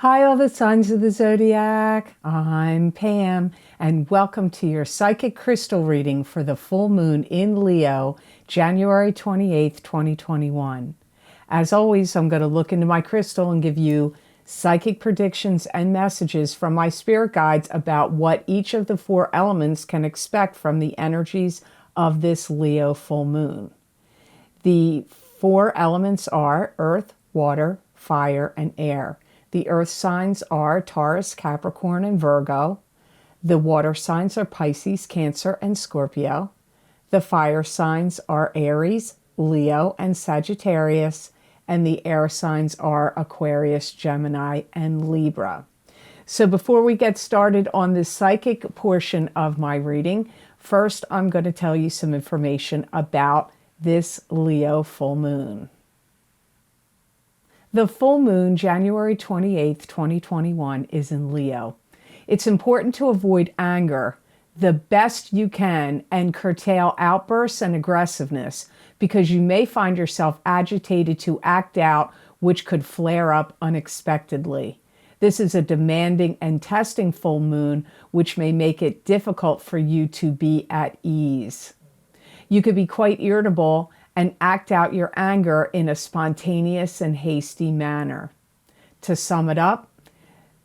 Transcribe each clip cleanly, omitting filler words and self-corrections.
Hi, all the signs of the zodiac. I'm Pam, and welcome to your psychic crystal reading for the full moon in Leo, January 28th, 2021. As always, I'm going to look into my crystal and give you psychic predictions and messages from my spirit guides about what each of the four elements can expect from the energies of this Leo full moon. The four elements are earth, water, fire, and air. The earth signs are Taurus, Capricorn, and Virgo. The water signs are Pisces, Cancer, and Scorpio. The fire signs are Aries, Leo, and Sagittarius. And the air signs are Aquarius, Gemini, and Libra. So before we get started on the psychic portion of my reading, first I'm going to tell you some information about this Leo full moon. The full moon, January 28th, 2021, is in Leo. It's important to avoid anger the best you can and curtail outbursts and aggressiveness because you may find yourself agitated to act out, which could flare up unexpectedly. This is a demanding and testing full moon, which may make it difficult for you to be at ease. You could be quite irritable and act out your anger in a spontaneous and hasty manner. To sum it up,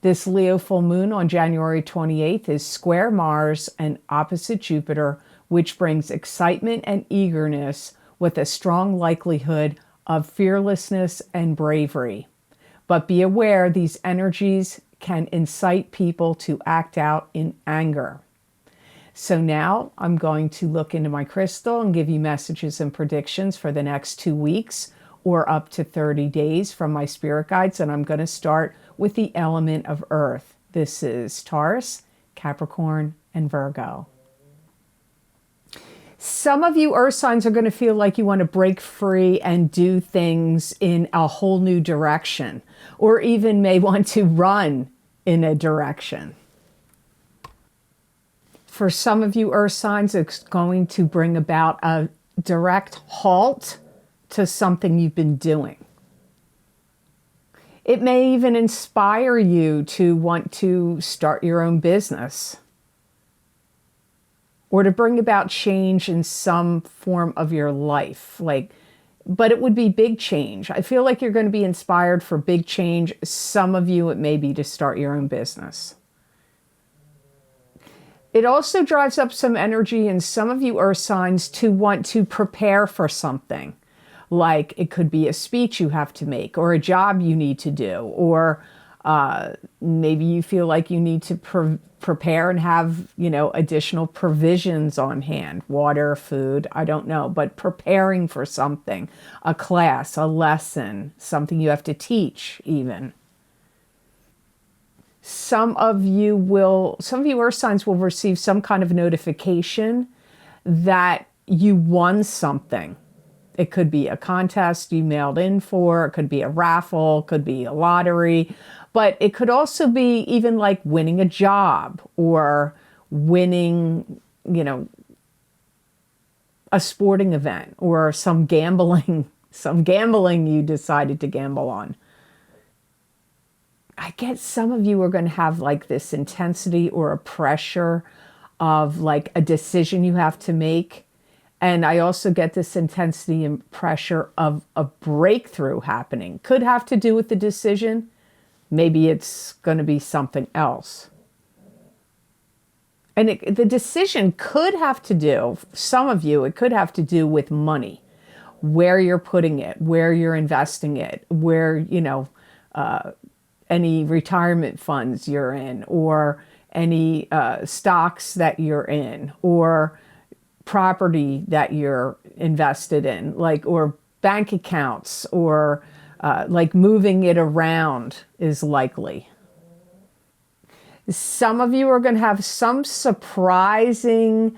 this Leo full moon on January 28th is square Mars and opposite Jupiter, which brings excitement and eagerness with a strong likelihood of fearlessness and bravery. But be aware these energies can incite people to act out in anger. So now I'm going to look into my crystal and give you messages and predictions for the next 2 weeks or up to 30 days from my spirit guides. And I'm going to start with the element of earth. This is Taurus, Capricorn, and Virgo. Some of you earth signs are going to feel like you want to break free and do things in a whole new direction, or even may want to run in a direction. For some of you earth signs, it's going to bring about a direct halt to something you've been doing. It may even inspire you to want to start your own business or to bring about change in some form of your life. But it would be big change. I feel like you're going to be inspired for big change. Some of you, it may be to start your own business. It also drives up some energy in some of you earth signs to want to prepare for something. Like it could be a speech you have to make or a job you need to do, or maybe you feel like you need to prepare and have, additional provisions on hand, water, food, I don't know, but preparing for something, a class, a lesson, something you have to teach even. Some of you earth signs will receive some kind of notification that you won something. It could be a contest you mailed in for, it could be a raffle, it could be a lottery, but it could also be even like winning a job or winning, a sporting event or some gambling you decided to gamble on. I guess some of you are going to have like this intensity or a pressure of like a decision you have to make. And I also get this intensity and pressure of a breakthrough happening. Could have to do with the decision. Maybe it's going to be something else. And the decision could have to do, some of you, it could have to do with money. Where you're putting it, where you're investing it, where, any retirement funds you're in, or any stocks that you're in, or property that you're invested in, or bank accounts, or moving it around is likely. Some of you are going to have some surprising,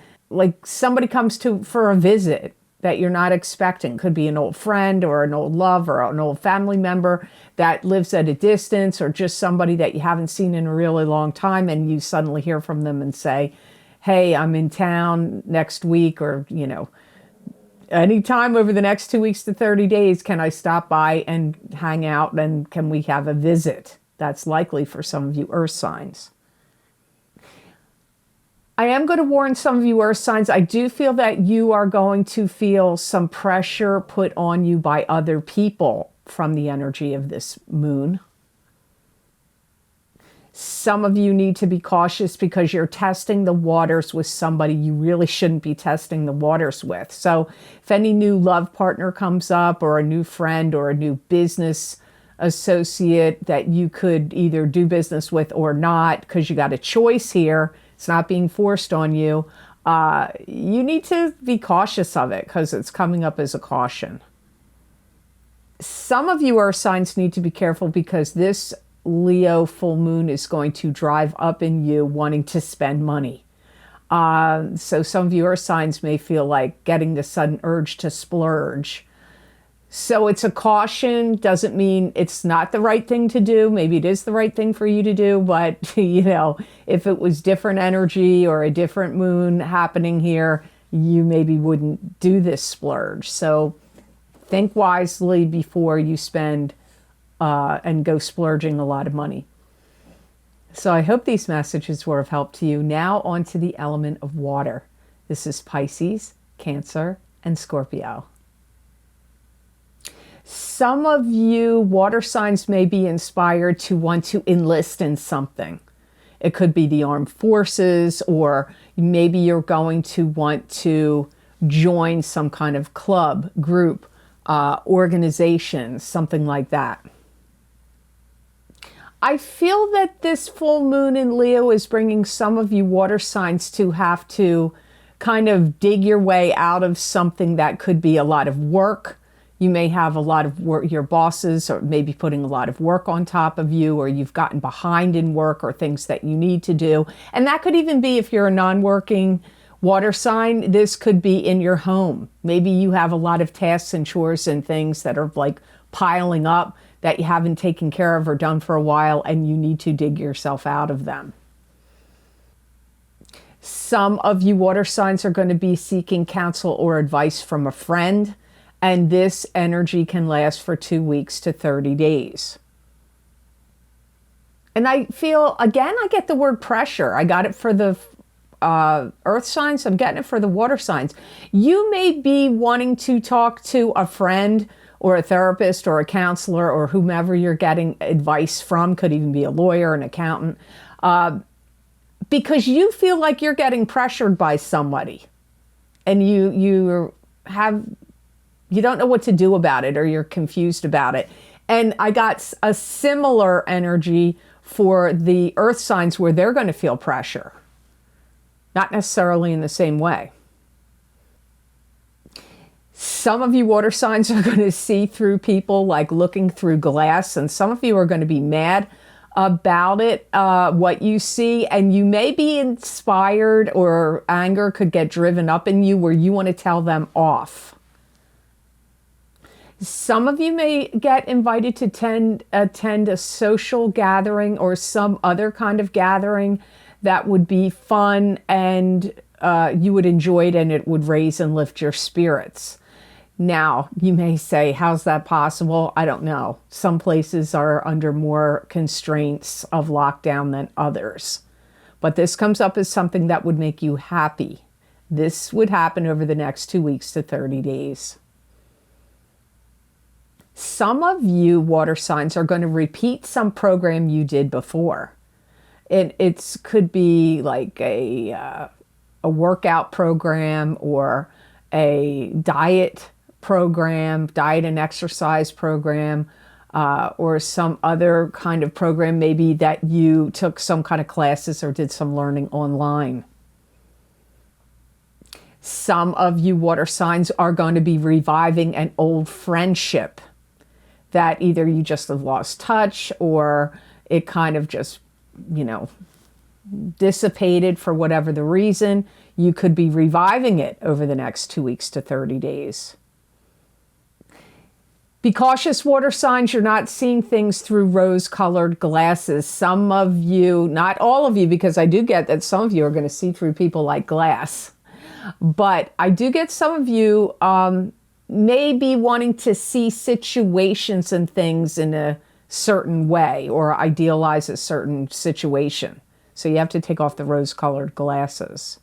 somebody comes for a visit that you're not expecting. Could be an old friend or an old love or an old family member that lives at a distance, or just somebody that you haven't seen in a really long time, and you suddenly hear from them and say, hey, I'm in town next week, or, anytime over the next 2 weeks to 30 days, can I stop by and hang out, and can we have a visit? That's likely for some of you earth signs. I am going to warn some of you earth signs. I do feel that you are going to feel some pressure put on you by other people from the energy of this moon. Some of you need to be cautious because you're testing the waters with somebody you really shouldn't be testing the waters with. So if any new love partner comes up, or a new friend, or a new business associate that you could either do business with or not, because you got a choice here, it's not being forced on you, you need to be cautious of it because it's coming up as a caution. Some of you earth signs need to be careful because this Leo full moon is going to drive up in you wanting to spend money. So some of you earth signs may feel like getting the sudden urge to splurge. So it's a caution, doesn't mean it's not the right thing to do. Maybe it is the right thing for you to do, but you know, if it was different energy or a different moon happening here, you maybe wouldn't do this splurge. So think wisely before you spend and go splurging a lot of money. So I hope these messages were of help to you. Now on to the element of water. This is Pisces, Cancer, and Scorpio. Some of you water signs may be inspired to want to enlist in something. It could be the armed forces, or maybe you're going to want to join some kind of club, group, organization, something like that. I feel that this full moon in Leo is bringing some of you water signs to have to kind of dig your way out of something that could be a lot of work. You may have a lot of work, your bosses are maybe putting a lot of work on top of you, or you've gotten behind in work or things that you need to do. And that could even be, if you're a non-working water sign, this could be in your home. Maybe you have a lot of tasks and chores and things that are like piling up that you haven't taken care of or done for a while, and you need to dig yourself out of them. Some of you water signs are going to be seeking counsel or advice from a friend. And this energy can last for 2 weeks to 30 days. And I feel, again, I get the word pressure. I got it for the earth signs. I'm getting it for the water signs. You may be wanting to talk to a friend or a therapist or a counselor or whomever you're getting advice from. Could even be a lawyer, an accountant. Because you feel like you're getting pressured by somebody. And you don't know what to do about it, or you're confused about it. And I got a similar energy for the earth signs where they're going to feel pressure. Not necessarily in the same way. Some of you water signs are going to see through people like looking through glass, and some of you are going to be mad about it, what you see, and you may be inspired, or anger could get driven up in you where you want to tell them off. Some of you may get invited to attend a social gathering or some other kind of gathering that would be fun and you would enjoy it, and it would raise and lift your spirits. Now, you may say, how's that possible? I don't know. Some places are under more constraints of lockdown than others. But this comes up as something that would make you happy. This would happen over the next 2 weeks to 30 days. Some of you water signs are going to repeat some program you did before. It could be like a workout program, or a diet program, diet and exercise program, or some other kind of program, maybe that you took some kind of classes or did some learning online. Some of you water signs are going to be reviving an old friendship that either you just have lost touch, or it kind of just, dissipated for whatever the reason. You could be reviving it over the next 2 weeks to 30 days. Be cautious, water signs. You're not seeing things through rose-colored glasses. Some of you, not all of you, because I do get that some of you are going to see through people like glass. But I do get some of you maybe wanting to see situations and things in a certain way or idealize a certain situation. So you have to take off the rose-colored glasses.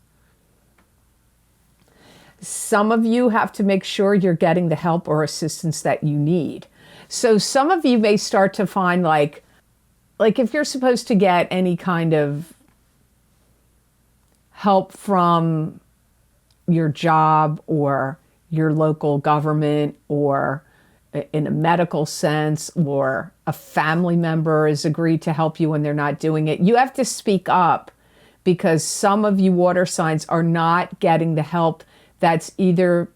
Some of you have to make sure you're getting the help or assistance that you need. So some of you may start to find like if you're supposed to get any kind of help from your job or your local government or in a medical sense, or a family member has agreed to help you when they're not doing it, you have to speak up, because some of you water signs are not getting the help that's either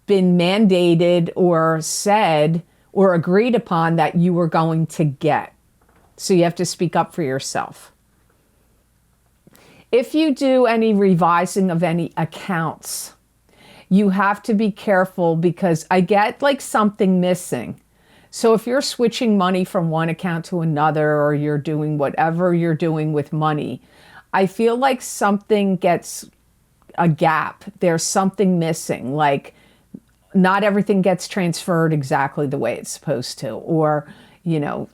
been mandated or said or agreed upon that you were going to get. So you have to speak up for yourself. If you do any revising of any accounts, you have to be careful, because I get like something missing. So if you're switching money from one account to another, or you're doing whatever you're doing with money, I feel like something gets a gap. There's something missing. Like not everything gets transferred exactly the way it's supposed to, or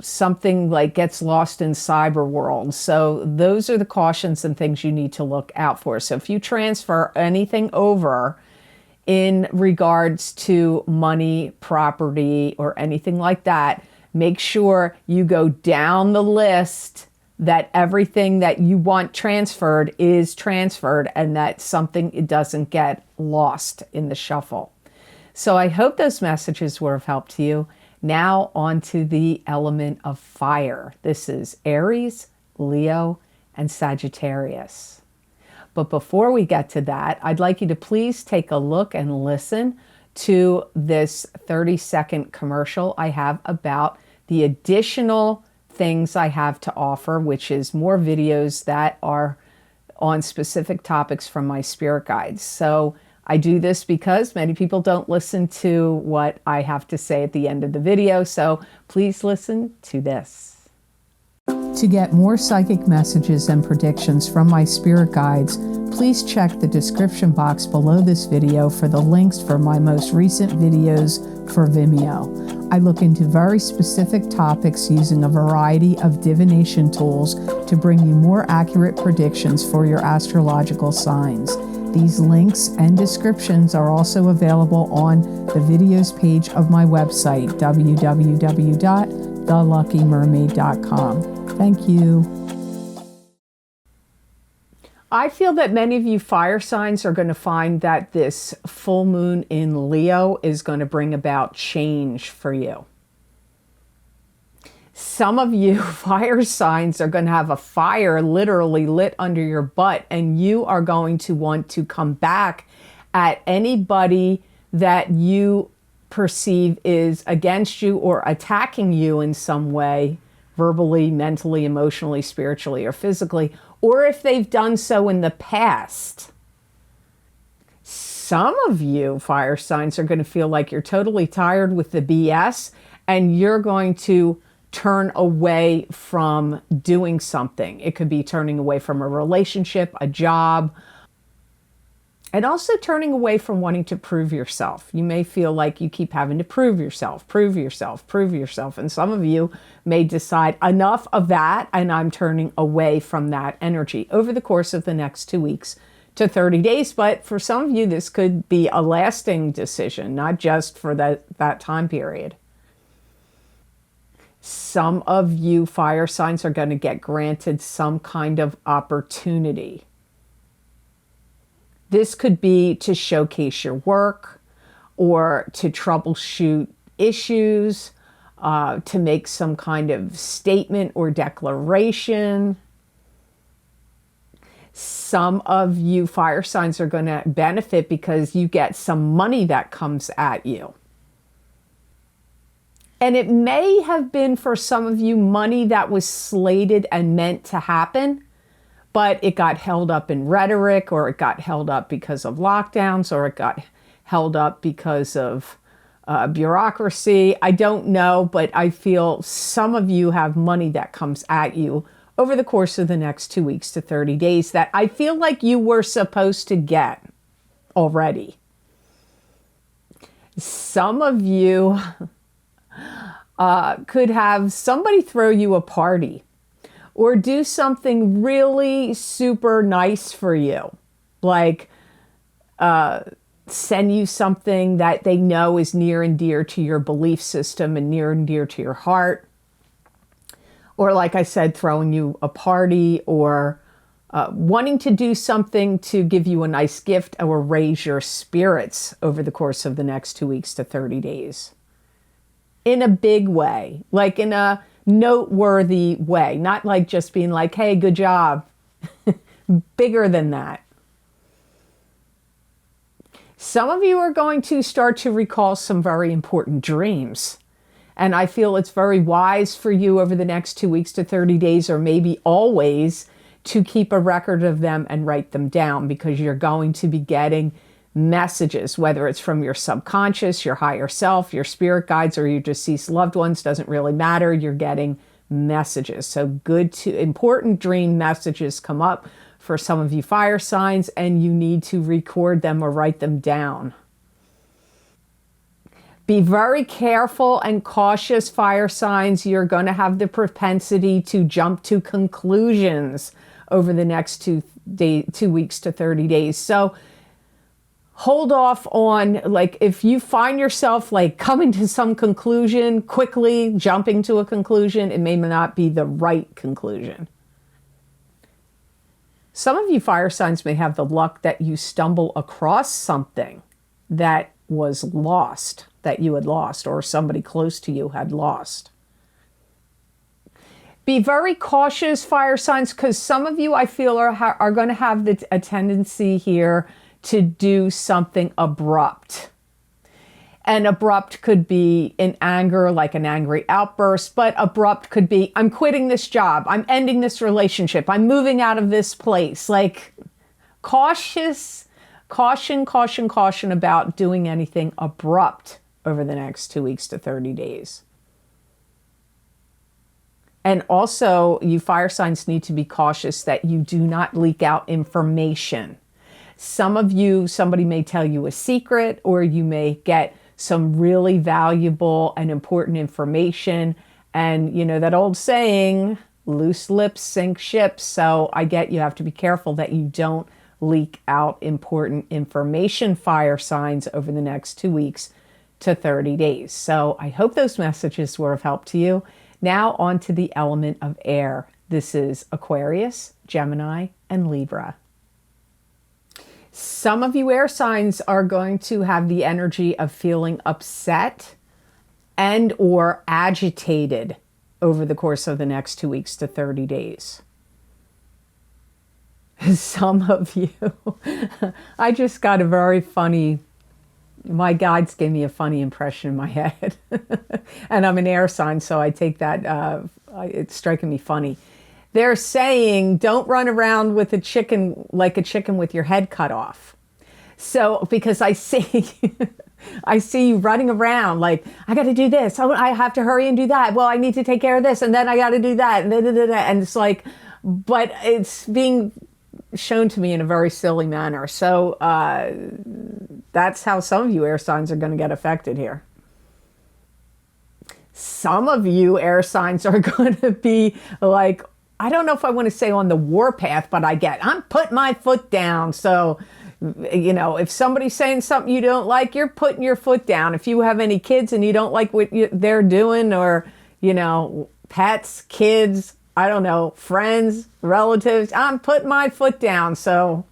something like gets lost in cyber world. So those are the cautions and things you need to look out for. So if you transfer anything over in regards to money, property, or anything like that, make sure you go down the list that everything that you want transferred is transferred, and that something it doesn't get lost in the shuffle. So I hope those messages were of help to you. Now on to the element of fire. This is Aries, Leo, and Sagittarius. But before we get to that, I'd like you to please take a look and listen to this 30-second commercial I have about the additional things I have to offer, which is more videos that are on specific topics from my spirit guides. So I do this because many people don't listen to what I have to say at the end of the video. So please listen to this. To get more psychic messages and predictions from my spirit guides, please check the description box below this video for the links for my most recent videos for Vimeo. I look into very specific topics using a variety of divination tools to bring you more accurate predictions for your astrological signs. These links and descriptions are also available on the videos page of my website, www.theluckymermaid.com. Thank you. I feel that many of you fire signs are going to find that this full moon in Leo is going to bring about change for you. Some of you fire signs are going to have a fire literally lit under your butt, and you are going to want to come back at anybody that you perceive is against you or attacking you in some way, verbally, mentally, emotionally, spiritually, or physically, or if they've done so in the past. Some of you fire signs are going to feel like you're totally tired with the BS, and you're going to turn away from doing something. It could be turning away from a relationship, a job, and also turning away from wanting to prove yourself. You may feel like you keep having to prove yourself, prove yourself, prove yourself. And some of you may decide enough of that, and I'm turning away from that energy over the course of the next 2 weeks to 30 days. But for some of you, this could be a lasting decision, not just for that time period. Some of you fire signs are going to get granted some kind of opportunity. This could be to showcase your work, or to troubleshoot issues, to make some kind of statement or declaration. Some of you fire signs are going to benefit because you get some money that comes at you. And it may have been for some of you money that was slated and meant to happen, but it got held up in rhetoric, or it got held up because of lockdowns, or it got held up because of bureaucracy. I don't know, but I feel some of you have money that comes at you over the course of the next 2 weeks to 30 days that I feel like you were supposed to get already. Some of you could have somebody throw you a party or do something really super nice for you. Like send you something that they know is near and dear to your belief system and near and dear to your heart. Or like I said, throwing you a party or wanting to do something to give you a nice gift or raise your spirits over the course of the next 2 weeks to 30 days. In a big way, like in a noteworthy way, not like just being like, hey, good job. Bigger than that. Some of you are going to start to recall some very important dreams. And I feel it's very wise for you over the next 2 weeks to 30 days, or maybe always, to keep a record of them and write them down, because you're going to be getting messages, whether it's from your subconscious, your higher self, your spirit guides, or your deceased loved ones, doesn't really matter. You're getting messages. So important dream messages come up for some of you fire signs, and you need to record them or write them down. Be very careful and cautious, fire signs. You're going to have the propensity to jump to conclusions over the next 2 weeks to 30 days. So hold off on, like, if you find yourself like coming to some conclusion quickly, jumping to a conclusion, it may not be the right conclusion. Some of you fire signs may have the luck that you stumble across something that was lost, that you had lost, or somebody close to you had lost. Be very cautious, fire signs, because some of you, I feel, are going to have a tendency here to do something abrupt. And abrupt could be in anger, like an angry outburst, but abrupt could be, I'm quitting this job, I'm ending this relationship, I'm moving out of this place. Like, caution about doing anything abrupt over the next 2 weeks to 30 days. And also, you fire signs need to be cautious that you do not leak out information. Some of you, somebody may tell you a secret, or you may get some really valuable and important information. And you know that old saying, loose lips sink ships. So I get you have to be careful that you don't leak out important information, fire signs, over the next 2 weeks to 30 days. So I hope those messages were of help to you. Now on to the element of air. This is Aquarius, Gemini, and Libra. Some of you air signs are going to have the energy of feeling upset and or agitated over the course of the next 2 weeks to 30 days. Some of you, I just got a very funny, my guides gave me a funny impression in my head. And I'm an air sign, so I take that, it's striking me funny. They're saying, don't run around with a chicken, like a chicken with your head cut off. So, because I see you running around like, I got to do this. Oh, I have to hurry and do that. Well, I need to take care of this. And then I got to do that. And it's like, but it's being shown to me in a very silly manner. So that's how some of you air signs are going to get affected here. Some of you air signs are going to be like, I don't know if I want to say on the warpath, but I'm putting my foot down. So, you know, if somebody's saying something you don't like, you're putting your foot down. If you have any kids and you don't like what they're doing, or, you know, pets, kids, I don't know, friends, relatives, I'm putting my foot down. So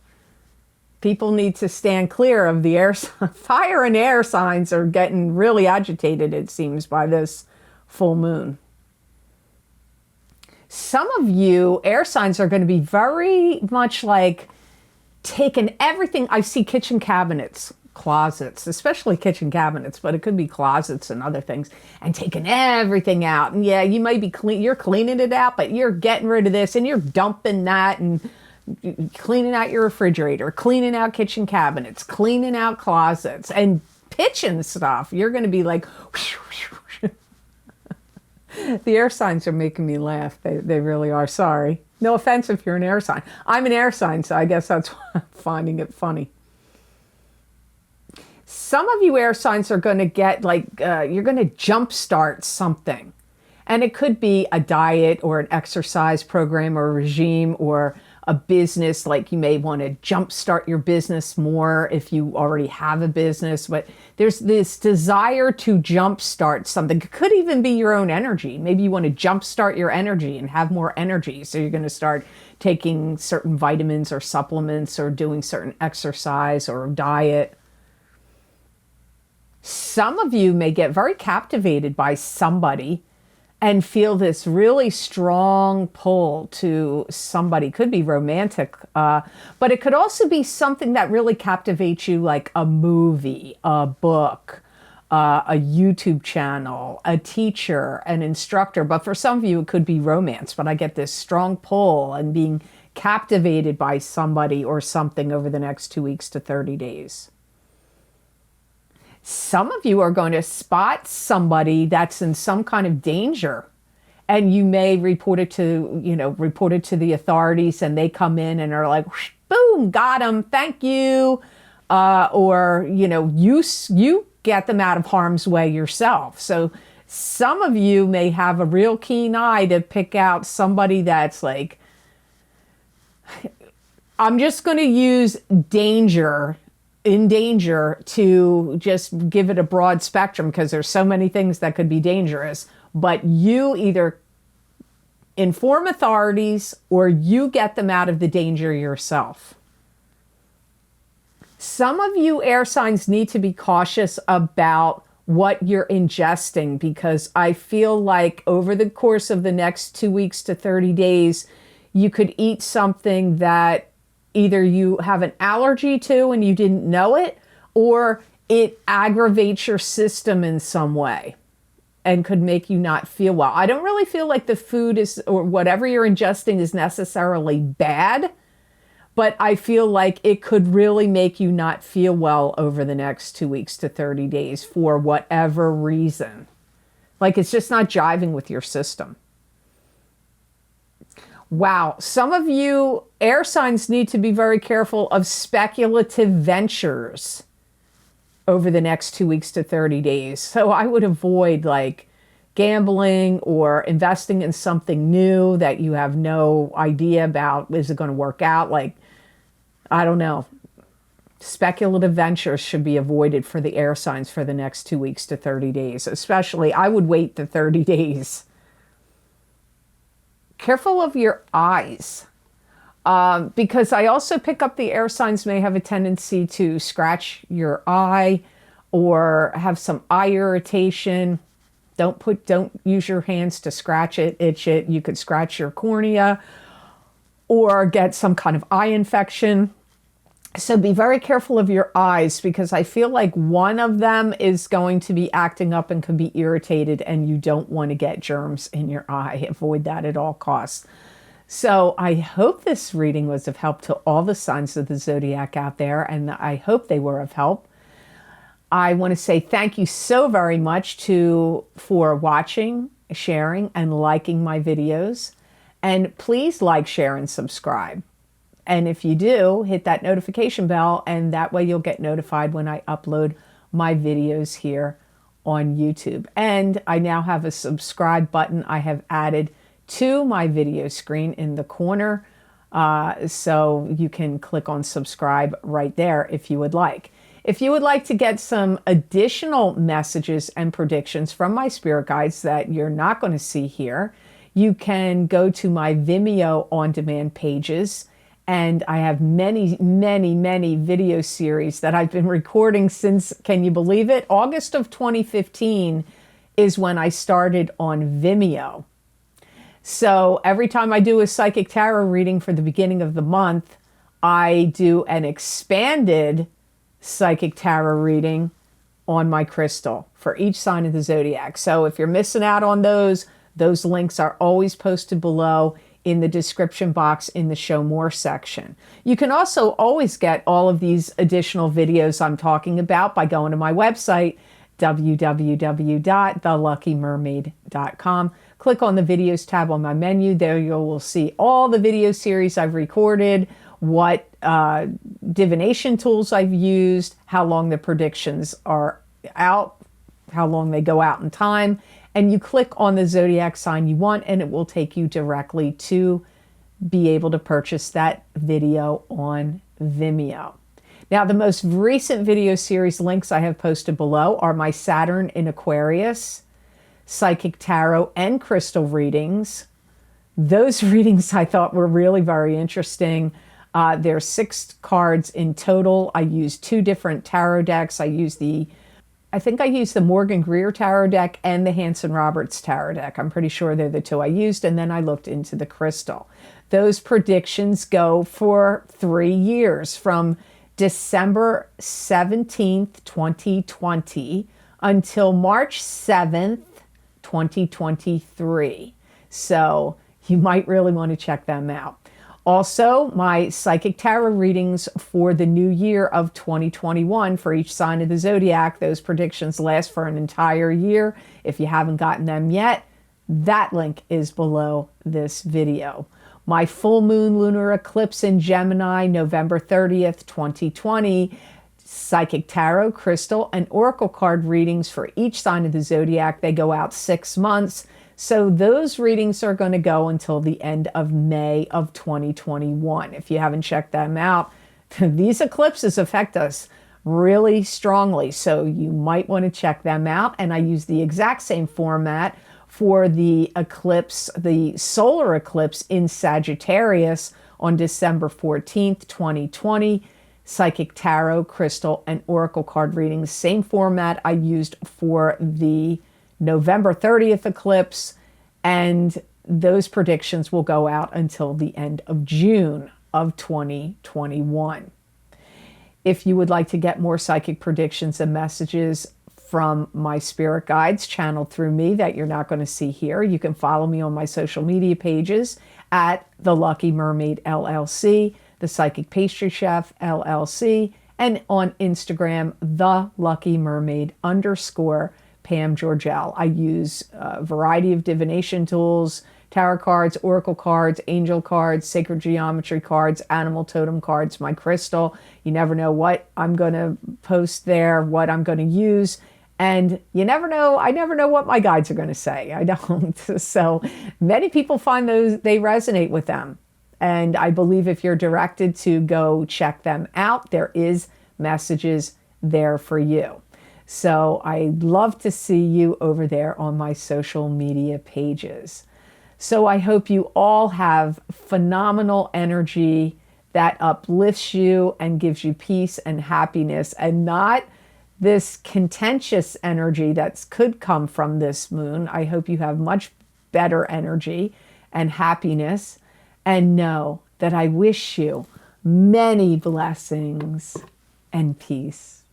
people need to stand clear of the air. Fire and air signs are getting really agitated, it seems, by this full moon. Some of you air signs are going to be very much like taking everything. I see kitchen cabinets, closets, especially kitchen cabinets, but it could be closets and other things, and taking everything out. And yeah, you may be you're cleaning it out, but you're getting rid of this and you're dumping that, and cleaning out your refrigerator, cleaning out kitchen cabinets, cleaning out closets, and pitching stuff. You're going to be like, the air signs are making me laugh. They really are. Sorry. No offense if you're an air sign. I'm an air sign, so I guess that's why I'm finding it funny. Some of you air signs are going to get like, you're going to jumpstart something. And it could be a diet or an exercise program or a regime or a business. Like you may want to jumpstart your business more if you already have a business. But there's this desire to jumpstart something. It could even be your own energy. Maybe you want to jumpstart your energy and have more energy. So you're going to start taking certain vitamins or supplements or doing certain exercise or diet. Some of you may get very captivated by somebody and feel this really strong pull to somebody. Could be romantic, but it could also be something that really captivates you, like a movie, a book, a YouTube channel, a teacher, an instructor. But for some of you, it could be romance. But I get this strong pull and being captivated by somebody or something over the next 2 weeks to 30 days. Some of you are going to spot somebody that's in some kind of danger, and you may report it to the authorities, and they come in and are like, boom, got him, thank you. Or you get them out of harm's way yourself. So some of you may have a real keen eye to pick out somebody that's like, I'm just going to use in danger to just give it a broad spectrum, because there's so many things that could be dangerous. But you either inform authorities or you get them out of the danger yourself. Some of you air signs need to be cautious about what you're ingesting, because I feel like over the course of the next 2 weeks to 30 days, you could eat something that either you have an allergy to and you didn't know it, or it aggravates your system in some way and could make you not feel well. I don't really feel like the food is, or whatever you're ingesting, is necessarily bad, but I feel like it could really make you not feel well over the next 2 weeks to 30 days for whatever reason. Like it's just not jiving with your system. Wow, some of you air signs need to be very careful of speculative ventures over the next 2 weeks to 30 days. So I would avoid like gambling or investing in something new that you have no idea about. Is it going to work out? Like, I don't know. Speculative ventures should be avoided for the air signs for the next 2 weeks to 30 days. Especially, I would wait the 30 days. Careful of your eyes, because I also pick up the air signs may have a tendency to scratch your eye or have some eye irritation. Don't use your hands to scratch it, itch it. You could scratch your cornea or get some kind of eye infection. So be very careful of your eyes, because I feel like one of them is going to be acting up and could be irritated, and you don't want to get germs in your eye. Avoid that at all costs. So I hope this reading was of help to all the signs of the zodiac out there, and I hope they were of help. I want to say thank you so very much for watching, sharing, and liking my videos. And please like, share, and subscribe. And if you do, hit that notification bell, and that way you'll get notified when I upload my videos here on YouTube. And I now have a subscribe button I have added to my video screen in the corner. So you can click on subscribe right there if you would like. If you would like to get some additional messages and predictions from my spirit guides that you're not going to see here, you can go to my Vimeo on-demand pages. And I have many, many, many video series that I've been recording since, can you believe it? August of 2015 is when I started on Vimeo. So every time I do a psychic tarot reading for the beginning of the month, I do an expanded psychic tarot reading on my crystal for each sign of the zodiac. So if you're missing out on those links are always posted below in the description box in the Show More section. You can also always get all of these additional videos I'm talking about by going to my website, www.thelluckymermaid.com. Click on the videos tab on my menu. There you will see all the video series I've recorded, what divination tools I've used, how long the predictions are out, how long they go out in time, and you click on the zodiac sign you want and it will take you directly to be able to purchase that video on Vimeo. Now, the most recent video series links I have posted below are my Saturn in Aquarius, Psychic Tarot, and Crystal readings. Those readings I thought were really very interesting. There's 6 cards in total. I used 2 different tarot decks. I think I used the Morgan Greer tarot deck and the Hanson Roberts tarot deck. I'm pretty sure they're the 2 I used, and then I looked into the crystal. Those predictions go for 3 years, from December 17th, 2020 until March 7th, 2023. So you might really want to check them out. Also, my Psychic Tarot readings for the new year of 2021 for each sign of the zodiac. Those predictions last for an entire year. If you haven't gotten them yet, that link is below this video. My full moon lunar eclipse in Gemini, November 30th, 2020. Psychic Tarot, Crystal, and Oracle card readings for each sign of the zodiac. They go out 6 months. So those readings are going to go until the end of May of 2021. If you haven't checked them out, these eclipses affect us really strongly. So you might want to check them out. And I use the exact same format for the eclipse, the solar eclipse in Sagittarius on December 14th, 2020. Psychic Tarot, Crystal, and Oracle card readings. Same format I used for the November 30th eclipse, and those predictions will go out until the end of June of 2021. If you would like to get more psychic predictions and messages from my spirit guides channeled through me that you're not going to see here, you can follow me on my social media pages at The Lucky Mermaid LLC, The Psychic Pastry Chef LLC, and on Instagram, The Lucky Mermaid _ Pam Georgel. I use a variety of divination tools, tarot cards, oracle cards, angel cards, sacred geometry cards, animal totem cards, my crystal. You never know what I'm going to post there, what I'm going to use. And you never know, I never know what my guides are going to say. I don't. So many people find those, they resonate with them. And I believe if you're directed to go check them out, there is messages there for you. So I'd love to see you over there on my social media pages. So I hope you all have phenomenal energy that uplifts you and gives you peace and happiness, and not this contentious energy that could come from this moon. I hope you have much better energy and happiness, and know that I wish you many blessings and peace.